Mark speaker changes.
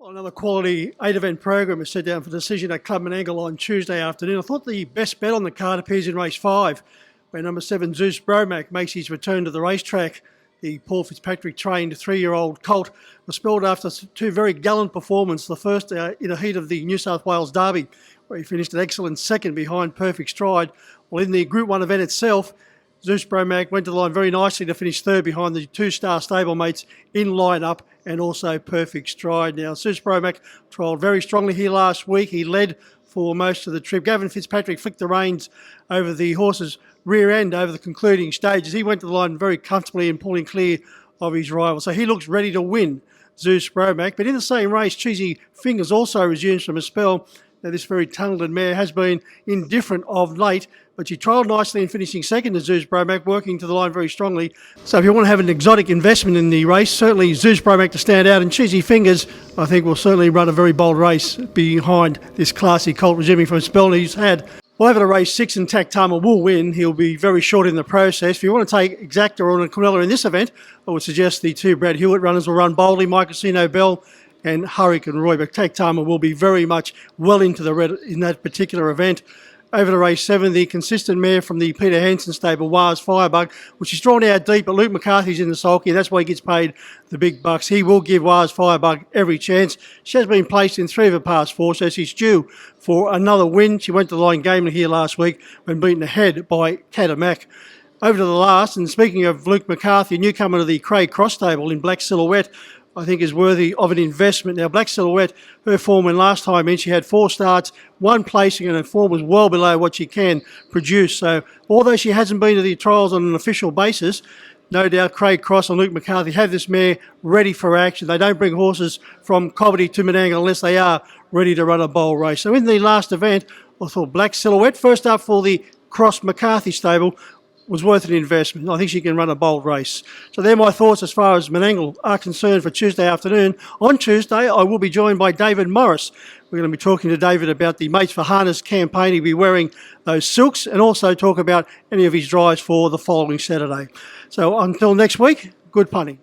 Speaker 1: Well, another quality 8-event program is set down for decision at Club Menangle on Tuesday afternoon. I thought the best bet on the card appears in race 5, where number 7 Zeus Bromac makes his return to the racetrack. The Paul Fitzpatrick trained 3-year-old colt was spelled after two very gallant performances. The first in a heat of the New South Wales Derby, where he finished an excellent second behind Perfect Stride. Well, in the Group 1 event itself, Zeus Bromac went to the line very nicely to finish third behind the 2-star stablemates in line-up and also Perfect Stride. Now, Zeus Bromac trialled very strongly here last week. He led for most of the trip. Gavin Fitzpatrick flicked the reins over the horse's rear end over the concluding stages. He went to the line very comfortably and pulling clear of his rival. So he looks ready to win, Zeus Bromac. But in the same race, Cheesy Fingers also resumes from a spell. Now, this very talented mare has been indifferent of late, but she trialled nicely in finishing second to Zeus Bromac, working to the line very strongly. So if you want to have an exotic investment in the race, certainly Zeus Bromac to stand out, and Cheesy Fingers, I think, will certainly run a very bold race behind this classy colt resuming from a spell he's had. Well, over to race 6, and Tactama will win. He'll be very short in the process. If you want to take Exacta or Quinella in this event, I would suggest the two Brad Hewitt runners will run boldly, My Casino Bell and Hurricane Roy, but Tactama will be very much well into the red in that particular event. Over to race 7, the consistent mare from the Peter Hansen stable, Waz Firebug, which is drawn out deep, but Luke McCarthy's in the sulky, and that's why he gets paid the big bucks. He will give Waz Firebug every chance. She has been placed in 3 of her past 4, so she's due for another win. She went to the line gamely here last week when beaten ahead by Catamac. Over to the last, and speaking of Luke McCarthy, a newcomer to the Craig Cross stable in Black Silhouette, I think is worthy of an investment. Now, Black Silhouette, her form when last time in, she had 4 starts, 1 placing, and her form was well below what she can produce. So, although she hasn't been to the trials on an official basis, no doubt Craig Cross and Luke McCarthy have this mare ready for action. They don't bring horses from Coverty to Menangle unless they are ready to run a bowl race. So, in the last event, I thought Black Silhouette, first up for the Cross McCarthy stable, was worth an investment. I think she can run a bold race. So they're my thoughts as far as Menangle are concerned for Tuesday afternoon. On Tuesday, I will be joined by David Morris. We're going to be talking to David about the Mates for Harness campaign. He'll be wearing those silks and also talk about any of his drives for the following Saturday. So until next week, good punting.